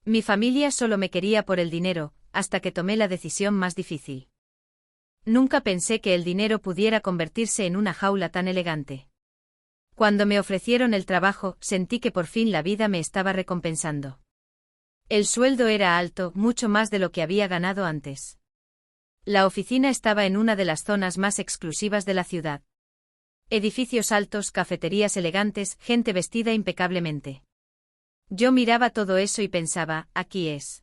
Mi familia solo me quería por el dinero, hasta que tomé la decisión más difícil. Nunca pensé que el dinero pudiera convertirse en una jaula tan elegante. Cuando me ofrecieron el trabajo, sentí que por fin la vida me estaba recompensando. El sueldo era alto, mucho más de lo que había ganado antes. La oficina estaba en una de las zonas más exclusivas de la ciudad. Edificios altos, cafeterías elegantes, gente vestida impecablemente. Yo miraba todo eso y pensaba, aquí es.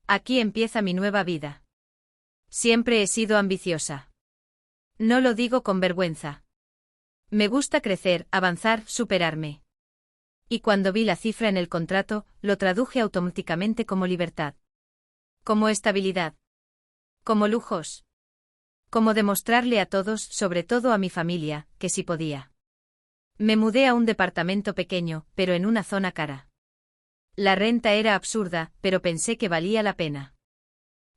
Aquí empieza mi nueva vida. Siempre he sido ambiciosa. No lo digo con vergüenza. Me gusta crecer, avanzar, superarme. Y cuando vi la cifra en el contrato, lo traduje automáticamente como libertad. Como estabilidad. Como lujos. Como demostrarle a todos, sobre todo a mi familia, que sí podía. Me mudé a un departamento pequeño, pero en una zona cara. La renta era absurda, pero pensé que valía la pena.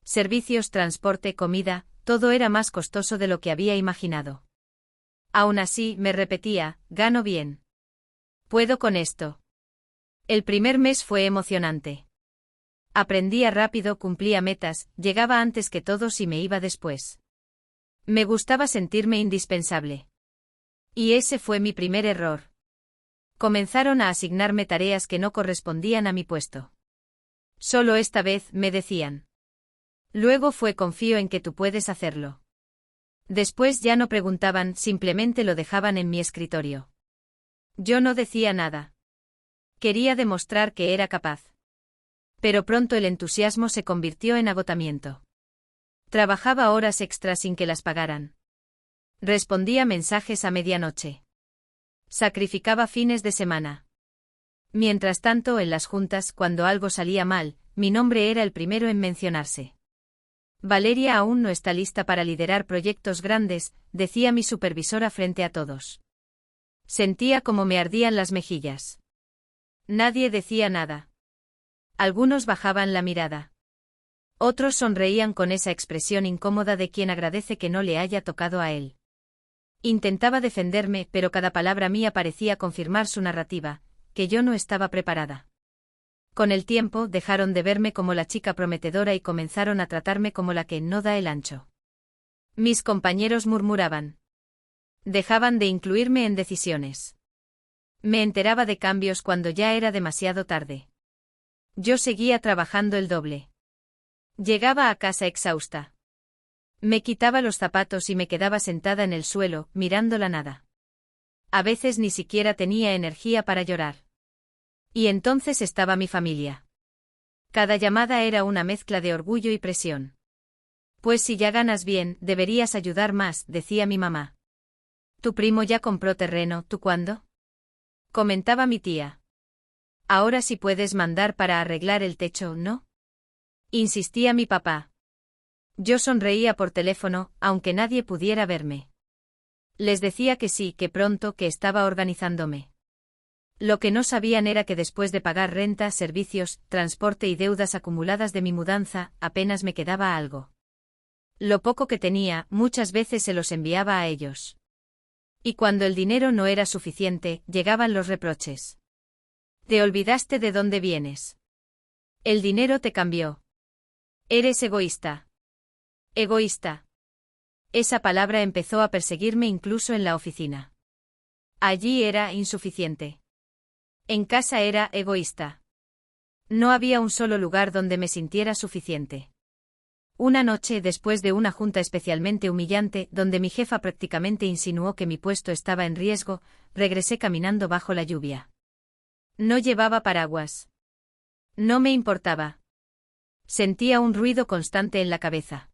Servicios, transporte, comida, todo era más costoso de lo que había imaginado. Aún así, me repetía, gano bien. Puedo con esto. El primer mes fue emocionante. Aprendía rápido, cumplía metas, llegaba antes que todos y me iba después. Me gustaba sentirme indispensable. Y ese fue mi primer error. Comenzaron a asignarme tareas que no correspondían a mi puesto. Solo esta vez, me decían. Luego fue confío en que tú puedes hacerlo. Después ya no preguntaban, simplemente lo dejaban en mi escritorio. Yo no decía nada. Quería demostrar que era capaz. Pero pronto el entusiasmo se convirtió en agotamiento. Trabajaba horas extras sin que las pagaran. Respondía mensajes a medianoche. Sacrificaba fines de semana. Mientras tanto, en las juntas, cuando algo salía mal, mi nombre era el primero en mencionarse. Valeria aún no está lista para liderar proyectos grandes, decía mi supervisora frente a todos. Sentía como me ardían las mejillas. Nadie decía nada. Algunos bajaban la mirada. Otros sonreían con esa expresión incómoda de quien agradece que no le haya tocado a él. Intentaba defenderme, pero cada palabra mía parecía confirmar su narrativa, que yo no estaba preparada. Con el tiempo dejaron de verme como la chica prometedora y comenzaron a tratarme como la que no da el ancho. Mis compañeros murmuraban. Dejaban de incluirme en decisiones. Me enteraba de cambios cuando ya era demasiado tarde. Yo seguía trabajando el doble. Llegaba a casa exhausta. Me quitaba los zapatos y me quedaba sentada en el suelo, mirando la nada. A veces ni siquiera tenía energía para llorar. Y entonces estaba mi familia. Cada llamada era una mezcla de orgullo y presión. Pues si ya ganas bien, deberías ayudar más, decía mi mamá. Tu primo ya compró terreno, ¿tú cuándo? Comentaba mi tía. Ahora sí puedes mandar para arreglar el techo, ¿no? Insistía mi papá. Yo sonreía por teléfono, aunque nadie pudiera verme. Les decía que sí, que pronto, que estaba organizándome. Lo que no sabían era que después de pagar renta, servicios, transporte y deudas acumuladas de mi mudanza, apenas me quedaba algo. Lo poco que tenía, muchas veces se los enviaba a ellos. Y cuando el dinero no era suficiente, llegaban los reproches. Te olvidaste de dónde vienes. El dinero te cambió. Eres egoísta. Egoísta. Esa palabra empezó a perseguirme incluso en la oficina. Allí era insuficiente. En casa era egoísta. No había un solo lugar donde me sintiera suficiente. Una noche, después de una junta especialmente humillante, donde mi jefa prácticamente insinuó que mi puesto estaba en riesgo, regresé caminando bajo la lluvia. No llevaba paraguas. No me importaba. Sentía un ruido constante en la cabeza.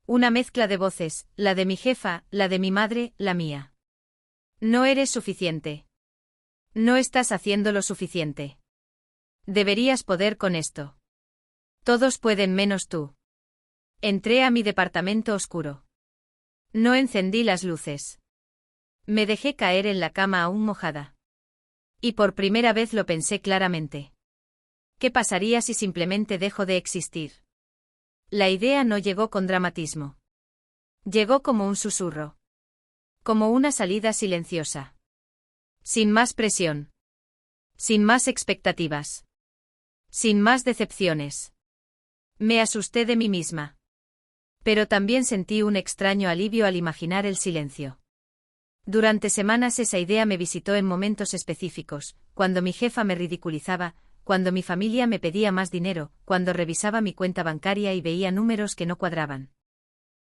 Una mezcla de voces, la de mi jefa, la de mi madre, la mía. No eres suficiente. No estás haciendo lo suficiente. Deberías poder con esto. Todos pueden menos tú. Entré a mi departamento oscuro. No encendí las luces. Me dejé caer en la cama aún mojada. Y por primera vez lo pensé claramente. ¿Qué pasaría si simplemente dejo de existir? La idea no llegó con dramatismo. Llegó como un susurro. Como una salida silenciosa. Sin más presión. Sin más expectativas. Sin más decepciones. Me asusté de mí misma. Pero también sentí un extraño alivio al imaginar el silencio. Durante semanas esa idea me visitó en momentos específicos, cuando mi jefa me ridiculizaba, cuando mi familia me pedía más dinero, cuando revisaba mi cuenta bancaria y veía números que no cuadraban.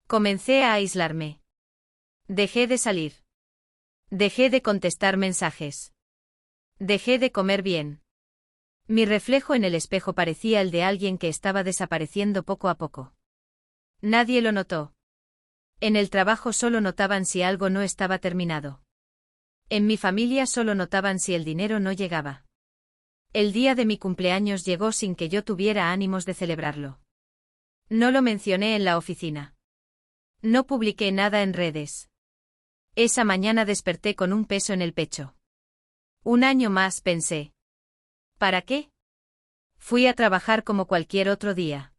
Comencé a aislarme. Dejé de salir. Dejé de contestar mensajes. Dejé de comer bien. Mi reflejo en el espejo parecía el de alguien que estaba desapareciendo poco a poco. Nadie lo notó. En el trabajo solo notaban si algo no estaba terminado. En mi familia solo notaban si el dinero no llegaba. El día de mi cumpleaños llegó sin que yo tuviera ánimos de celebrarlo. No lo mencioné en la oficina. No publiqué nada en redes. Esa mañana desperté con un peso en el pecho. Un año más, pensé. ¿Para qué? Fui a trabajar como cualquier otro día.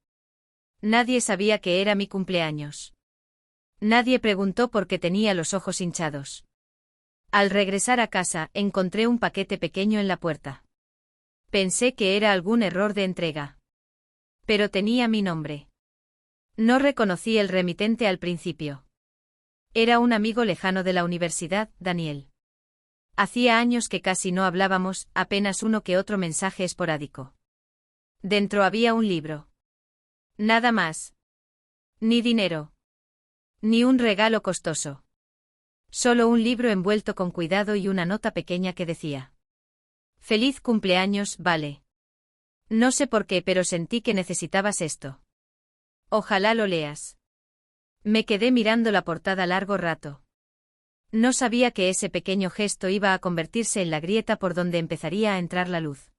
Nadie sabía que era mi cumpleaños. Nadie preguntó por qué tenía los ojos hinchados. Al regresar a casa, encontré un paquete pequeño en la puerta. Pensé que era algún error de entrega. Pero tenía mi nombre. No reconocí el remitente al principio. Era un amigo lejano de la universidad, Daniel. Hacía años que casi no hablábamos, apenas uno que otro mensaje esporádico. Dentro había un libro. Nada más. Ni dinero. Ni un regalo costoso. Solo un libro envuelto con cuidado y una nota pequeña que decía: «Feliz cumpleaños, Vale. No sé por qué, pero sentí que necesitabas esto. Ojalá lo leas». Me quedé mirando la portada largo rato. No sabía que ese pequeño gesto iba a convertirse en la grieta por donde empezaría a entrar la luz.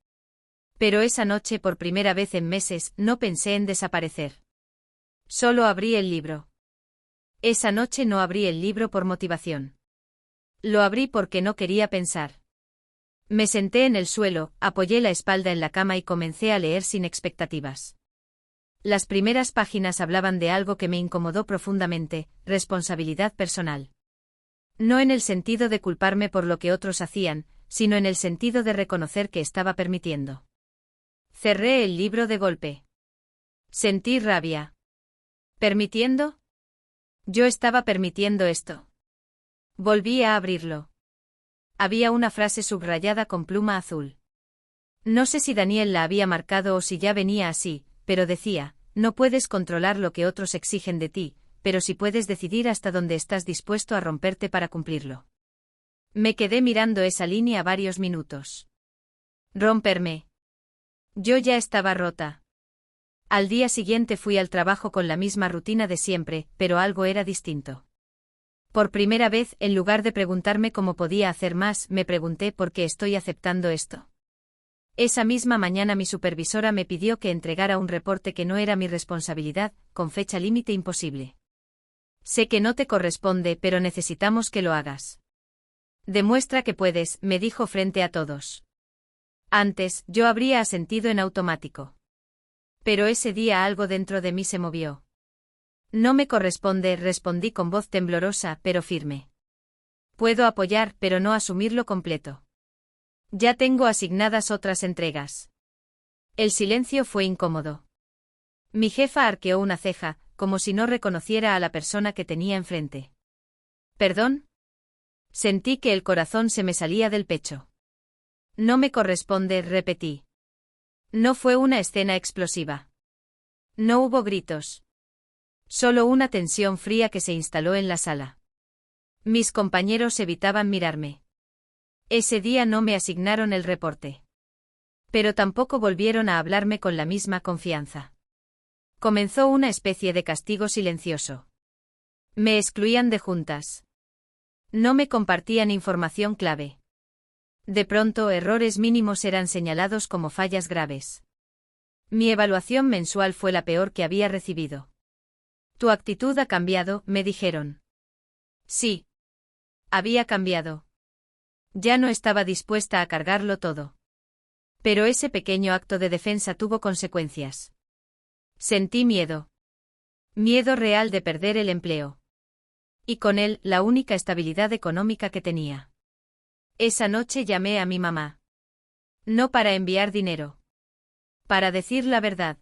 Pero esa noche, por primera vez en meses, no pensé en desaparecer. Solo abrí el libro. Esa noche no abrí el libro por motivación. Lo abrí porque no quería pensar. Me senté en el suelo, apoyé la espalda en la cama y comencé a leer sin expectativas. Las primeras páginas hablaban de algo que me incomodó profundamente: responsabilidad personal. No en el sentido de culparme por lo que otros hacían, sino en el sentido de reconocer que estaba permitiendo. Cerré el libro de golpe. Sentí rabia. ¿Permitiendo? Yo estaba permitiendo esto. Volví a abrirlo. Había una frase subrayada con pluma azul. No sé si Daniel la había marcado o si ya venía así, pero decía: «No puedes controlar lo que otros exigen de ti, pero sí puedes decidir hasta dónde estás dispuesto a romperte para cumplirlo». Me quedé mirando esa línea varios minutos. Romperme. Yo ya estaba rota. Al día siguiente fui al trabajo con la misma rutina de siempre, pero algo era distinto. Por primera vez, en lugar de preguntarme cómo podía hacer más, me pregunté por qué estoy aceptando esto. Esa misma mañana mi supervisora me pidió que entregara un reporte que no era mi responsabilidad, con fecha límite imposible. «Sé que no te corresponde, pero necesitamos que lo hagas. Demuestra que puedes», me dijo frente a todos. Antes, yo habría asentido en automático. Pero ese día algo dentro de mí se movió. «No me corresponde», respondí con voz temblorosa pero firme. «Puedo apoyar, pero no asumirlo completo. Ya tengo asignadas otras entregas». El silencio fue incómodo. Mi jefa arqueó una ceja, como si no reconociera a la persona que tenía enfrente. «¿Perdón?» Sentí que el corazón se me salía del pecho. «No me corresponde», repetí. No fue una escena explosiva. No hubo gritos. Solo una tensión fría que se instaló en la sala. Mis compañeros evitaban mirarme. Ese día no me asignaron el reporte. Pero tampoco volvieron a hablarme con la misma confianza. Comenzó una especie de castigo silencioso. Me excluían de juntas. No me compartían información clave. De pronto, errores mínimos eran señalados como fallas graves. Mi evaluación mensual fue la peor que había recibido. «Tu actitud ha cambiado», me dijeron. Sí. Había cambiado. Ya no estaba dispuesta a cargarlo todo. Pero ese pequeño acto de defensa tuvo consecuencias. Sentí miedo. Miedo real de perder el empleo. Y con él, la única estabilidad económica que tenía. Esa noche llamé a mi mamá. No para enviar dinero. Para decir la verdad.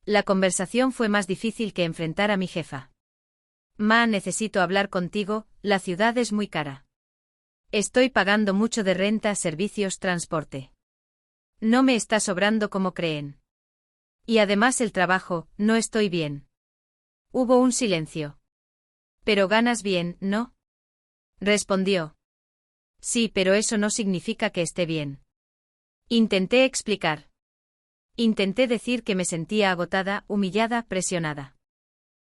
La conversación fue más difícil que enfrentar a mi jefa. Ma, necesito hablar contigo, la ciudad es muy cara. Estoy pagando mucho de renta, servicios, transporte. No me está sobrando como creen. Y además el trabajo, no estoy bien. Hubo un silencio. Pero ganas bien, ¿no? Respondió. Sí, pero eso no significa que esté bien. Intenté explicar. Intenté decir que me sentía agotada, humillada, presionada.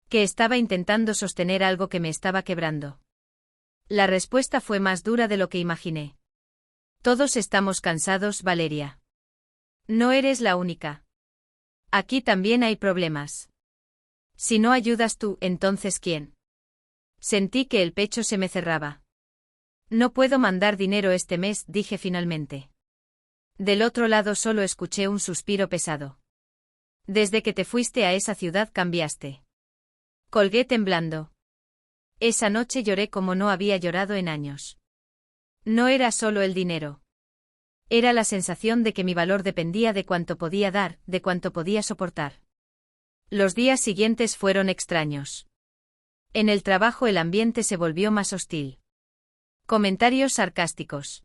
Que estaba intentando sostener algo que me estaba quebrando. La respuesta fue más dura de lo que imaginé. Todos estamos cansados, Valeria. No eres la única. Aquí también hay problemas. Si no ayudas tú, entonces ¿quién? Sentí que el pecho se me cerraba. No puedo mandar dinero este mes, dije finalmente. Del otro lado solo escuché un suspiro pesado. Desde que te fuiste a esa ciudad cambiaste. Colgué temblando. Esa noche lloré como no había llorado en años. No era solo el dinero. Era la sensación de que mi valor dependía de cuánto podía dar, de cuánto podía soportar. Los días siguientes fueron extraños. En el trabajo el ambiente se volvió más hostil. Comentarios sarcásticos.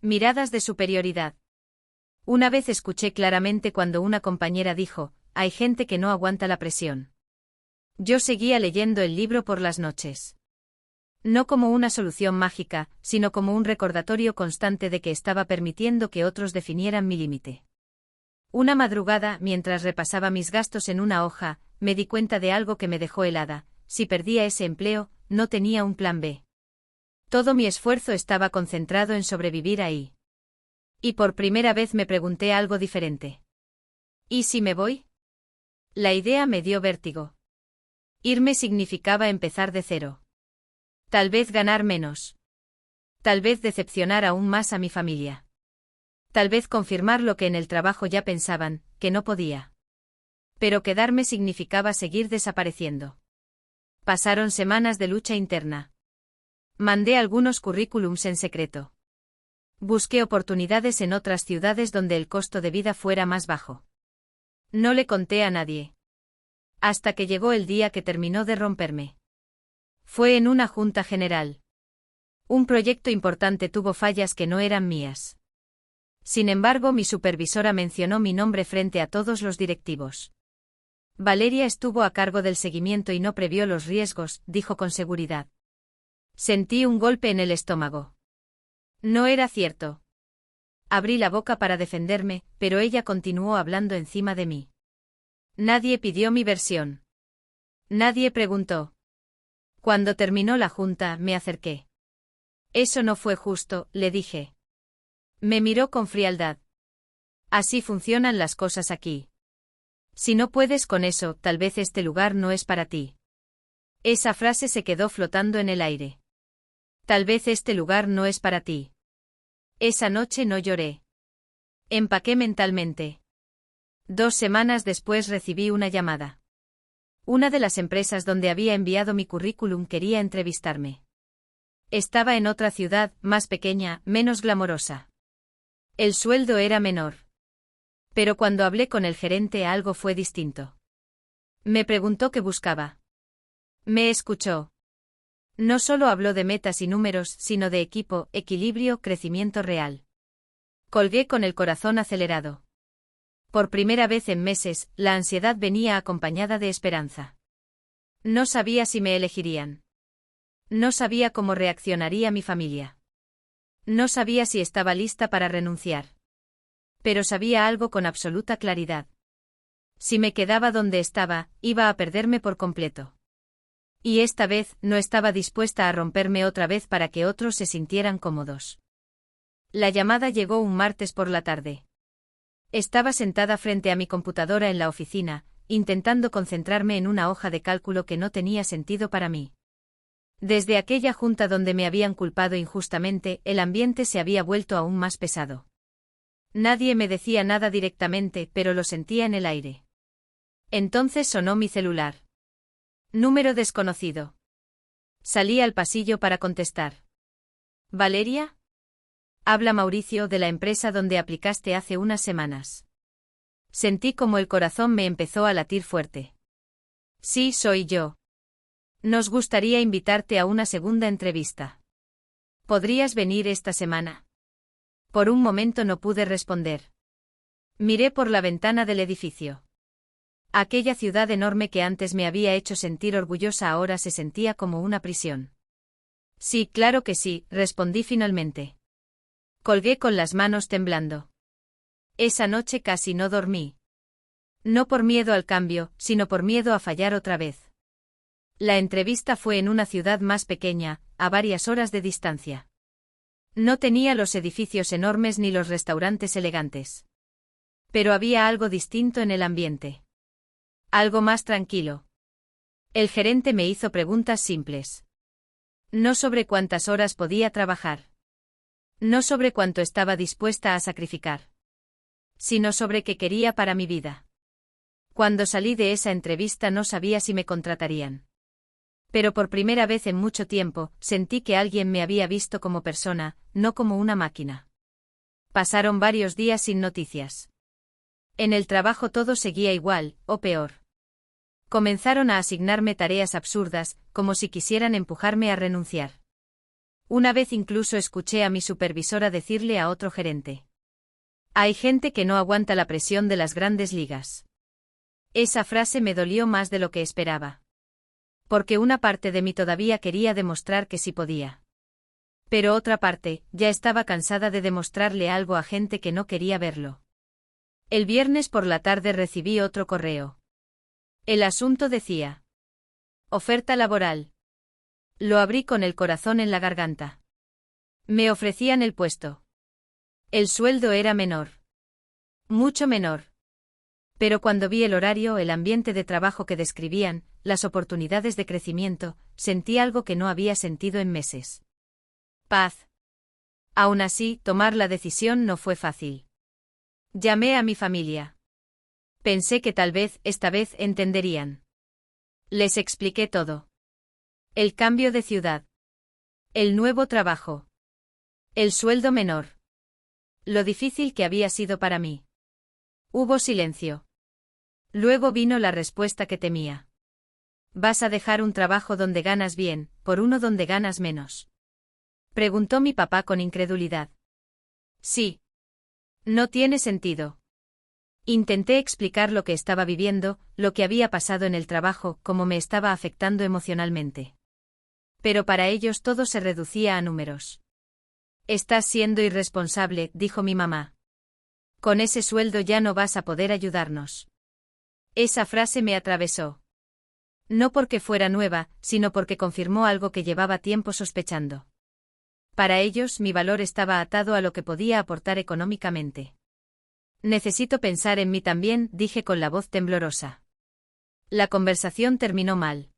Miradas de superioridad. Una vez escuché claramente cuando una compañera dijo, hay gente que no aguanta la presión. Yo seguía leyendo el libro por las noches. No como una solución mágica, sino como un recordatorio constante de que estaba permitiendo que otros definieran mi límite. Una madrugada, mientras repasaba mis gastos en una hoja, me di cuenta de algo que me dejó helada. Si perdía ese empleo, no tenía un plan B. Todo mi esfuerzo estaba concentrado en sobrevivir ahí. Y por primera vez me pregunté algo diferente. ¿Y si me voy? La idea me dio vértigo. Irme significaba empezar de cero. Tal vez ganar menos. Tal vez decepcionar aún más a mi familia. Tal vez confirmar lo que en el trabajo ya pensaban, que no podía. Pero quedarme significaba seguir desapareciendo. Pasaron semanas de lucha interna. Mandé algunos currículums en secreto. Busqué oportunidades en otras ciudades donde el costo de vida fuera más bajo. No le conté a nadie. Hasta que llegó el día que terminó de romperme. Fue en una junta general. Un proyecto importante tuvo fallas que no eran mías. Sin embargo, mi supervisora mencionó mi nombre frente a todos los directivos. Valeria estuvo a cargo del seguimiento y no previó los riesgos, dijo con seguridad. Sentí un golpe en el estómago. No era cierto. Abrí la boca para defenderme, pero ella continuó hablando encima de mí. Nadie pidió mi versión. Nadie preguntó. Cuando terminó la junta, me acerqué. Eso no fue justo, le dije. Me miró con frialdad. Así funcionan las cosas aquí. Si no puedes con eso, tal vez este lugar no es para ti. Esa frase se quedó flotando en el aire. Tal vez este lugar no es para ti. Esa noche no lloré. Empaqué mentalmente. 2 semanas después recibí una llamada. Una de las empresas donde había enviado mi currículum quería entrevistarme. Estaba en otra ciudad, más pequeña, menos glamorosa. El sueldo era menor. Pero cuando hablé con el gerente algo fue distinto. Me preguntó qué buscaba. Me escuchó. No solo habló de metas y números, sino de equipo, equilibrio, crecimiento real. Colgué con el corazón acelerado. Por primera vez en meses, la ansiedad venía acompañada de esperanza. No sabía si me elegirían. No sabía cómo reaccionaría mi familia. No sabía si estaba lista para renunciar. Pero sabía algo con absoluta claridad. Si me quedaba donde estaba, iba a perderme por completo. Y esta vez, no estaba dispuesta a romperme otra vez para que otros se sintieran cómodos. La llamada llegó un martes por la tarde. Estaba sentada frente a mi computadora en la oficina, intentando concentrarme en una hoja de cálculo que no tenía sentido para mí. Desde aquella junta donde me habían culpado injustamente, el ambiente se había vuelto aún más pesado. Nadie me decía nada directamente, pero lo sentía en el aire. Entonces sonó mi celular. Número desconocido. Salí al pasillo para contestar. ¿Valeria? Habla Mauricio, de la empresa donde aplicaste hace unas semanas. Sentí como el corazón me empezó a latir fuerte. Sí, soy yo. Nos gustaría invitarte a una segunda entrevista. ¿Podrías venir esta semana? Por un momento no pude responder. Miré por la ventana del edificio. Aquella ciudad enorme que antes me había hecho sentir orgullosa ahora se sentía como una prisión. Sí, claro que sí, respondí finalmente. Colgué con las manos temblando. Esa noche casi no dormí. No por miedo al cambio, sino por miedo a fallar otra vez. La entrevista fue en una ciudad más pequeña, a varias horas de distancia. No tenía los edificios enormes ni los restaurantes elegantes. Pero había algo distinto en el ambiente. Algo más tranquilo. El gerente me hizo preguntas simples. No sobre cuántas horas podía trabajar. No sobre cuánto estaba dispuesta a sacrificar. Sino sobre qué quería para mi vida. Cuando salí de esa entrevista no sabía si me contratarían. Pero por primera vez en mucho tiempo, sentí que alguien me había visto como persona, no como una máquina. Pasaron varios días sin noticias. En el trabajo todo seguía igual, o peor. Comenzaron a asignarme tareas absurdas, como si quisieran empujarme a renunciar. Una vez incluso escuché a mi supervisora decirle a otro gerente: hay gente que no aguanta la presión de las grandes ligas. Esa frase me dolió más de lo que esperaba. Porque una parte de mí todavía quería demostrar que sí podía. Pero otra parte, ya estaba cansada de demostrarle algo a gente que no quería verlo. El viernes por la tarde recibí otro correo. El asunto decía: oferta laboral. Lo abrí con el corazón en la garganta. Me ofrecían el puesto. El sueldo era menor. Mucho menor. Pero cuando vi el horario, el ambiente de trabajo que describían, las oportunidades de crecimiento, sentí algo que no había sentido en meses. Paz. Aún así, tomar la decisión no fue fácil. Llamé a mi familia. Pensé que tal vez, esta vez, entenderían. Les expliqué todo. El cambio de ciudad. El nuevo trabajo. El sueldo menor. Lo difícil que había sido para mí. Hubo silencio. Luego vino la respuesta que temía. ¿Vas a dejar un trabajo donde ganas bien, por uno donde ganas menos? Preguntó mi papá con incredulidad. Sí. No tiene sentido. Intenté explicar lo que estaba viviendo, lo que había pasado en el trabajo, cómo me estaba afectando emocionalmente. Pero para ellos todo se reducía a números. Estás siendo irresponsable, dijo mi mamá. Con ese sueldo ya no vas a poder ayudarnos. Esa frase me atravesó. No porque fuera nueva, sino porque confirmó algo que llevaba tiempo sospechando. Para ellos mi valor estaba atado a lo que podía aportar económicamente. Necesito pensar en mí también, dije con la voz temblorosa. La conversación terminó mal.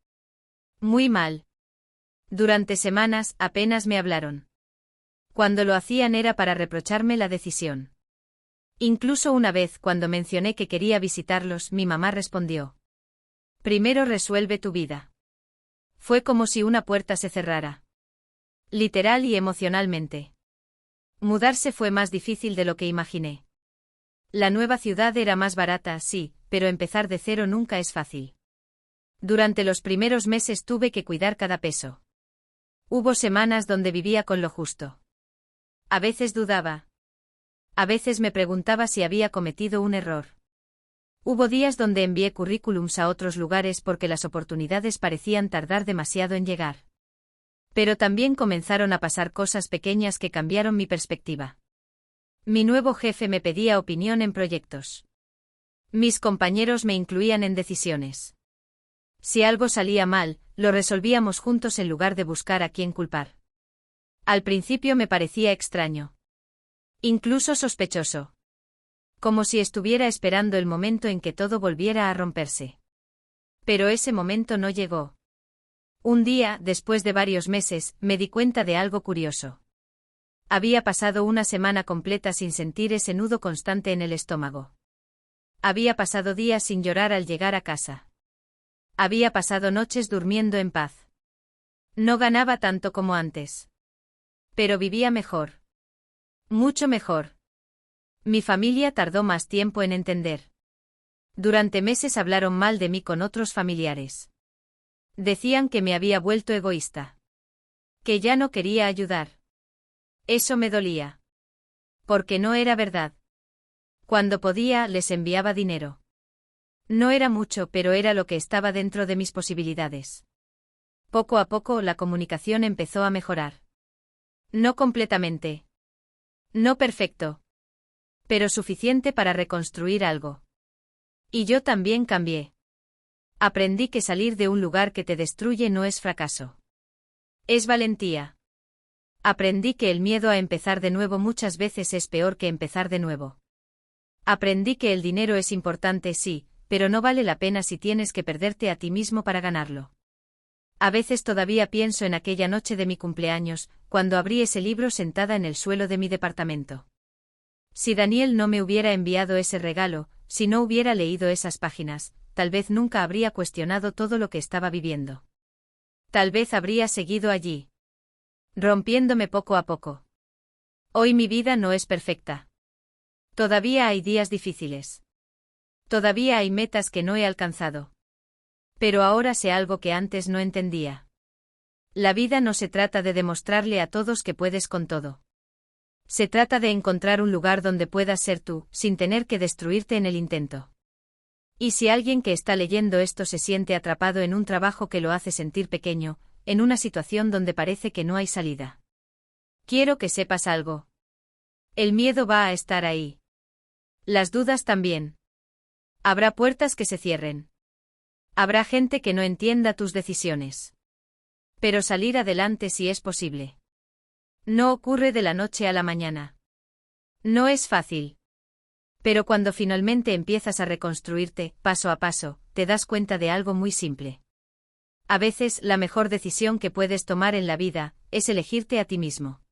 Muy mal. Durante semanas apenas me hablaron. Cuando lo hacían era para reprocharme la decisión. Incluso una vez, cuando mencioné que quería visitarlos, mi mamá respondió: primero resuelve tu vida. Fue como si una puerta se cerrara. Literal y emocionalmente. Mudarse fue más difícil de lo que imaginé. La nueva ciudad era más barata, sí, pero empezar de cero nunca es fácil. Durante los primeros meses tuve que cuidar cada peso. Hubo semanas donde vivía con lo justo. A veces dudaba. A veces me preguntaba si había cometido un error. Hubo días donde envié currículums a otros lugares porque las oportunidades parecían tardar demasiado en llegar. Pero también comenzaron a pasar cosas pequeñas que cambiaron mi perspectiva. Mi nuevo jefe me pedía opinión en proyectos. Mis compañeros me incluían en decisiones. Si algo salía mal, lo resolvíamos juntos en lugar de buscar a quién culpar. Al principio me parecía extraño. Incluso sospechoso. Como si estuviera esperando el momento en que todo volviera a romperse. Pero ese momento no llegó. Un día, después de varios meses, me di cuenta de algo curioso. Había pasado una semana completa sin sentir ese nudo constante en el estómago. Había pasado días sin llorar al llegar a casa. Había pasado noches durmiendo en paz. No ganaba tanto como antes. Pero vivía mejor. Mucho mejor. Mi familia tardó más tiempo en entender. Durante meses hablaron mal de mí con otros familiares. Decían que me había vuelto egoísta. Que ya no quería ayudar. Eso me dolía. Porque no era verdad. Cuando podía, les enviaba dinero. No era mucho, pero era lo que estaba dentro de mis posibilidades. Poco a poco la comunicación empezó a mejorar. No completamente. No perfecto. Pero suficiente para reconstruir algo. Y yo también cambié. Aprendí que salir de un lugar que te destruye no es fracaso. Es valentía. Aprendí que el miedo a empezar de nuevo muchas veces es peor que empezar de nuevo. Aprendí que el dinero es importante, sí, pero no vale la pena si tienes que perderte a ti mismo para ganarlo. A veces todavía pienso en aquella noche de mi cumpleaños, cuando abrí ese libro sentada en el suelo de mi departamento. Si Daniel no me hubiera enviado ese regalo, si no hubiera leído esas páginas, tal vez nunca habría cuestionado todo lo que estaba viviendo. Tal vez habría seguido allí, rompiéndome poco a poco. Hoy mi vida no es perfecta. Todavía hay días difíciles. Todavía hay metas que no he alcanzado. Pero ahora sé algo que antes no entendía. La vida no se trata de demostrarle a todos que puedes con todo. Se trata de encontrar un lugar donde puedas ser tú, sin tener que destruirte en el intento. Y si alguien que está leyendo esto se siente atrapado en un trabajo que lo hace sentir pequeño, en una situación donde parece que no hay salida. Quiero que sepas algo. El miedo va a estar ahí. Las dudas también. Habrá puertas que se cierren. Habrá gente que no entienda tus decisiones. Pero salir adelante sí es posible. No ocurre de la noche a la mañana. No es fácil. Pero cuando finalmente empiezas a reconstruirte, paso a paso, te das cuenta de algo muy simple. A veces, la mejor decisión que puedes tomar en la vida, es elegirte a ti mismo.